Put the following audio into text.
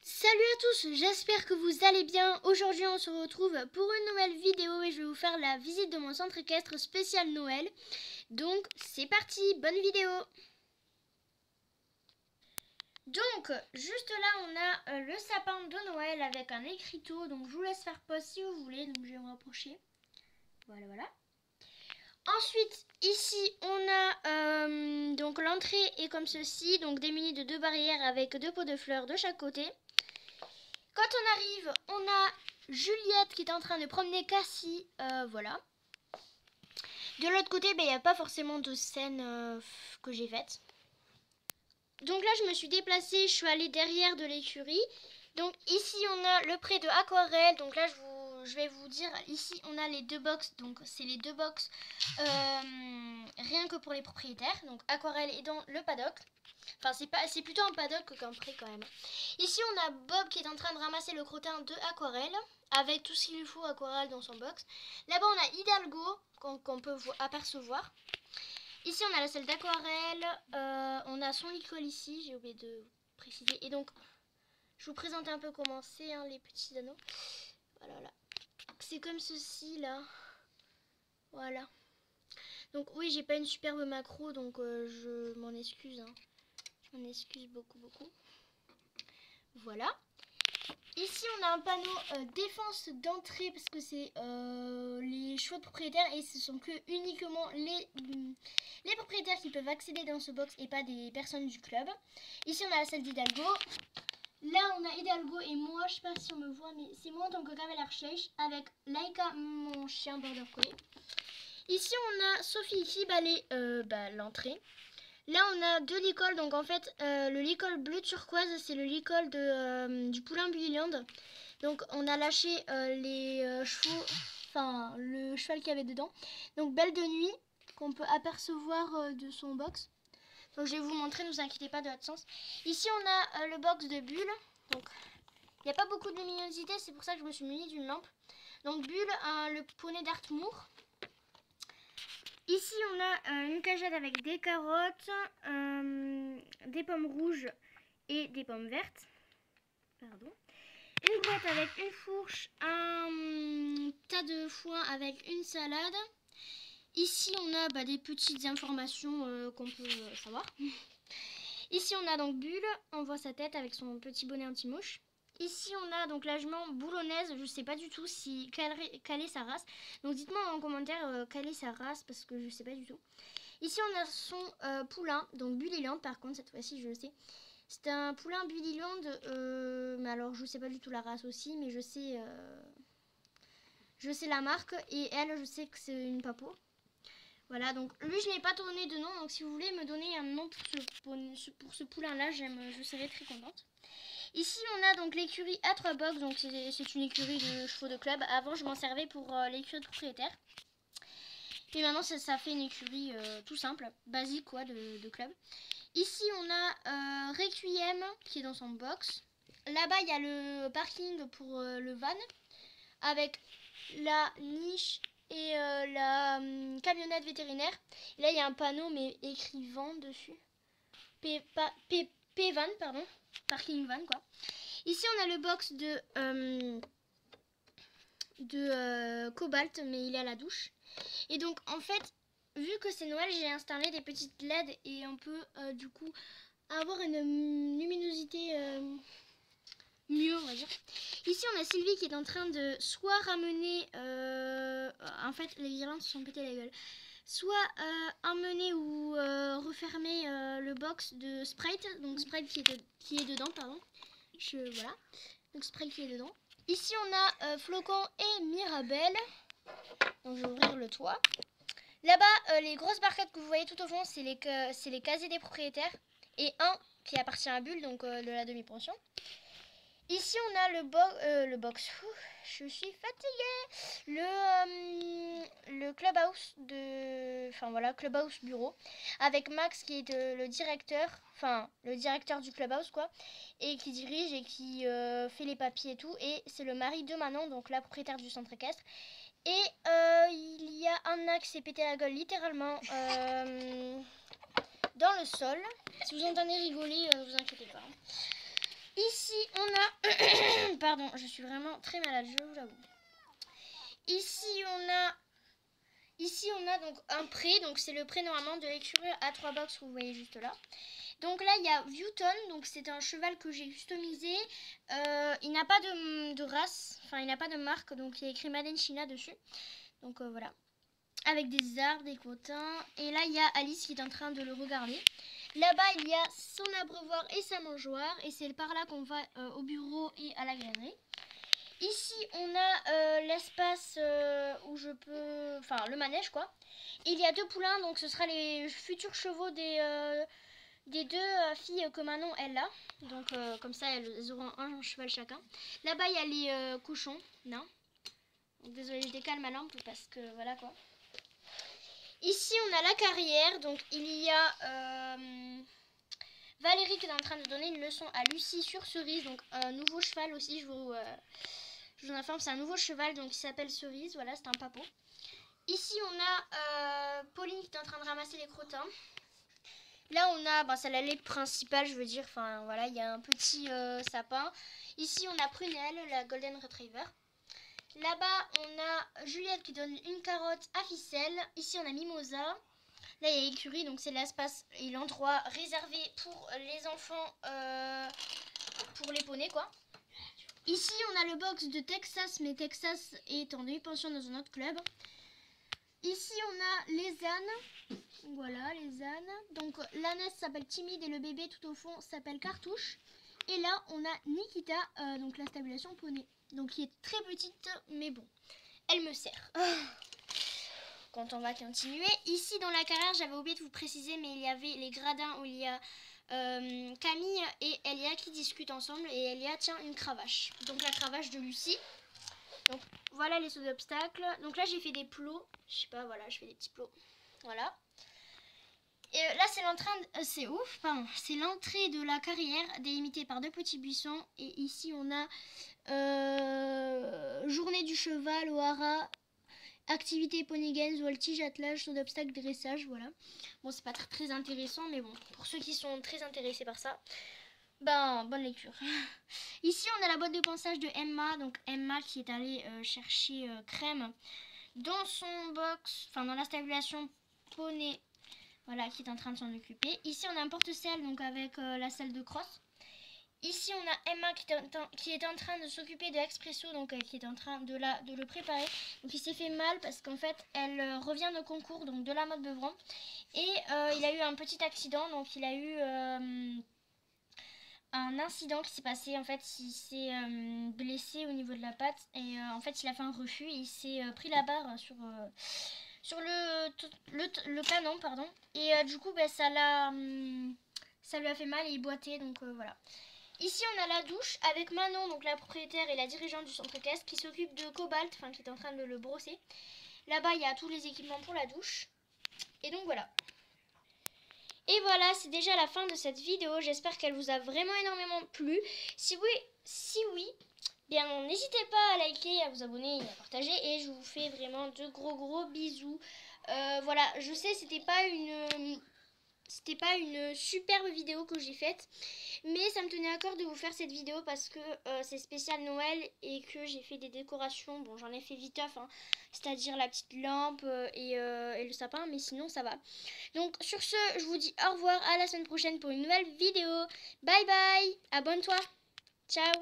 Salut à tous, j'espère que vous allez bien. Aujourd'hui on se retrouve pour une nouvelle vidéo et je vais vous faire la visite de mon centre équestre spécial Noël. Donc c'est parti, bonne vidéo. Donc juste là on a le sapin de Noël avec un écriteau. Donc je vous laisse faire pause si vous voulez, donc je vais me rapprocher. Voilà. Ensuite, ici, on a donc l'entrée est comme ceci, donc démunie de deux barrières avec deux pots de fleurs de chaque côté. Quand on arrive, on a Juliette qui est en train de promener Cassie, voilà. De l'autre côté, il n'y a pas forcément de scène que j'ai faite. Donc là, je me suis déplacée, je suis allée derrière de l'écurie. Donc ici, on a le pré de Aquarelle. Donc là, je vais vous dire, ici, on a les deux box. Donc c'est les deux box rien que pour les propriétaires. Donc Aquarelle est dans le paddock. Enfin, c'est plutôt un paddock qu'un pré quand même. Ici, on a Bob qui est en train de ramasser le crottin de Aquarelle avec tout ce qu'il lui faut Aquarelle dans son box. Là-bas, on a Hidalgo qu'on peut apercevoir. Ici, on a la salle d'Aquarelle. On a son licol ici, j'ai oublié de préciser. Et donc, je vous présente un peu comment c'est, hein, les petits anneaux. Voilà. C'est comme ceci, là. Voilà. Donc, oui, j'ai pas une superbe macro, donc je m'en excuse, hein. Je m'en excuse beaucoup. Voilà. Ici, on a un panneau défense d'entrée parce que c'est les chevaux de propriétaires et ce sont que uniquement les propriétaires qui peuvent accéder dans ce box et pas des personnes du club. Ici, on a la salle d'Hidalgo. Là, on a Hidalgo et moi, je sais pas si on me voit, mais c'est moi en tant que cavalier Sheikh avec Laika, mon chien border collie. Ici, on a Sophie qui balaye l'entrée. Là, on a deux licoles. Donc, en fait, le licol bleu turquoise, c'est le licol du poulain Bullyland. Donc, on a lâché les chevaux, enfin, le cheval qu'il y avait dedans. Donc, Belle de Nuit, qu'on peut apercevoir de son box. Donc, je vais vous montrer, ne vous inquiétez pas de l'absence. Ici, on a le box de Bulle. Donc, il n'y a pas beaucoup de luminosité, c'est pour ça que je me suis munie d'une lampe. Donc, Bulle, le poney d'Artmoor. Ici, on a une cagette avec des carottes, des pommes rouges et des pommes vertes. Pardon. Une boîte avec une fourche, un tas de foin avec une salade. Ici, on a des petites informations qu'on peut savoir. Ici, on a donc Bulle. On voit sa tête avec son petit bonnet anti-mouche. Ici, on a donc la jument boulonnaise. Je ne sais pas du tout si quelle est sa race. Donc, dites-moi en commentaire quelle est sa race parce que je ne sais pas du tout. Ici, on a son poulain, donc Bullyland. Par contre, cette fois-ci, je le sais. C'est un poulain Bullyland. Mais alors, je ne sais pas du tout la race aussi, mais je sais la marque. Et elle, je sais que c'est une papo. Voilà, donc lui, je n'ai pas donné de nom. Donc, si vous voulez me donner un nom pour ce poulain-là, je serais très contente. Ici, on a donc l'écurie à 3 box. Donc, c'est une écurie de chevaux de club. Avant, je m'en servais pour l'écurie de propriétaire. Et maintenant, ça fait une écurie tout simple, basique quoi, de club. Ici, on a Requiem qui est dans son box. Là-bas, il y a le parking pour le van avec la niche et la camionnette vétérinaire. Et là, il y a un panneau mais écrit van dessus. P-van, pardon. Parking van, quoi. Ici, on a le box de Cobalt, mais il est à la douche. Et donc, en fait, vu que c'est Noël, j'ai installé des petites LED et on peut, du coup, avoir une luminosité mieux, on va dire. Ici, on a Sylvie qui est en train de soit ramener... en fait, les guirlandes se sont pété la gueule. Soit emmener ou refermer le box de Sprite. Donc Sprite qui est dedans, pardon. Voilà. Donc Sprite qui est dedans. Ici on a Flocon et Mirabelle. Donc je vais ouvrir le toit. Là-bas, les grosses barquettes que vous voyez tout au fond, c'est les casiers des propriétaires. Et un qui appartient à Bulle, donc de la demi-pension. Ici on a le box. Je suis fatiguée. Le clubhouse clubhouse bureau avec Max qui est le directeur du clubhouse quoi, et qui dirige et qui fait les papiers et tout. Et c'est le mari de Manon, donc la propriétaire du centre équestre. Et il y a Anna qui s'est pété la gueule littéralement dans le sol. Si vous entendez rigoler, vous inquiétez pas. Ici, on a... Pardon, je suis vraiment très malade, je vous l'avoue. Ici, on a donc un prêt. Donc, c'est le prêt normalement de l'écurie à 3 box que vous voyez juste là. Donc là, il y a Viewton. Donc, c'est un cheval que j'ai customisé. Il n'a pas de race. Enfin, il n'a pas de marque. Donc, il y a écrit Made in China dessus. Donc, voilà. Avec des arbres, des potins. Et là, il y a Alice qui est en train de le regarder. Là-bas, il y a son abreuvoir et sa mangeoire. Et c'est par là qu'on va au bureau et à la grainerie. Ici, on a l'espace où je peux... Enfin, le manège, quoi. Il y a 2 poulains, donc ce sera les futurs chevaux des 2 filles que Manon, elle a. Donc, comme ça, elles auront un cheval chacun. Là-bas, il y a les cochons. Non. Désolée, je décale ma lampe parce que voilà, quoi. Ici, on a la carrière. Donc, il y a Valérie qui est en train de donner une leçon à Lucie sur Cerise. Donc, un nouveau cheval aussi, je vous informe, c'est un nouveau cheval, donc il s'appelle Cerise. Voilà, c'est un papot. Ici, on a Pauline qui est en train de ramasser les crottins. Là, on a, c'est la lait principale, je veux dire. Enfin, voilà, il y a un petit sapin. Ici, on a Prunelle, la Golden Retriever. Là-bas, on a Juliette qui donne une carotte à ficelle. Ici, on a Mimosa. Là, il y a l'écurie, donc c'est l'espace et l'endroit réservé pour les enfants, pour les poneys, quoi. Ici, on a le box de Texas, mais Texas est en demi-pension dans un autre club. Ici, on a les ânes. Voilà, les ânes. Donc, l'ânesse s'appelle Timide et le bébé tout au fond s'appelle Cartouche. Et là, on a Nikita, donc la stabulation poney. Donc, qui est très petite, mais bon, elle me sert. Quand on va continuer. Ici, dans la carrière, j'avais oublié de vous préciser, mais il y avait les gradins où il y a Camille et Elia qui discutent ensemble. Et Elia tient une cravache. Donc, la cravache de Lucie. Donc, voilà les sauts d'obstacles. Donc là, j'ai fait des plots. Je sais pas, voilà, je fais des petits plots. Voilà. Et là, c'est c'est ouf, pardon. C'est l'entrée de la carrière délimitée par 2 petits buissons. Et ici, on a journée du cheval au haras, activité pony games, voltige, attelage, saut d'obstacles, dressage, voilà. Bon, c'est pas très intéressant, mais bon, pour ceux qui sont très intéressés par ça, bonne lecture. Ici, on a la boîte de ponçage de Emma. Donc, Emma qui est allée chercher Crème dans son box, enfin dans la stabulation poney. Voilà, qui est en train de s'en occuper. Ici, on a un porte-selle, donc avec la selle de crosse. Ici, on a Emma qui est en train de s'occuper de Expresso, donc qui est en train de le préparer. Donc, il s'est fait mal parce qu'en fait, elle revient de concours, donc de la mode Beuvron. Et il a eu un petit accident, donc il a eu un incident qui s'est passé. En fait, il s'est blessé au niveau de la patte et en fait, il a fait un refus et il s'est pris la barre sur le canon, pardon. Et du coup, ça lui a fait mal et il boitait, donc voilà. Ici, on a la douche avec Manon, donc la propriétaire et la dirigeante du centre équestre, qui s'occupe de Cobalt, enfin qui est en train de le brosser. Là-bas, il y a tous les équipements pour la douche. Et donc voilà. Et voilà, c'est déjà la fin de cette vidéo. J'espère qu'elle vous a vraiment énormément plu. Si oui, bien n'hésitez pas à liker, à vous abonner et à partager. Et je vous fais vraiment de gros bisous. Voilà, je sais, c'était pas une superbe vidéo que j'ai faite, mais ça me tenait à cœur de vous faire cette vidéo parce que c'est spécial Noël et que j'ai fait des décorations. Bon, j'en ai fait viteuf, hein, c'est-à-dire la petite lampe et le sapin, mais sinon ça va. Donc sur ce, je vous dis au revoir, à la semaine prochaine pour une nouvelle vidéo. Bye bye, abonne-toi, ciao.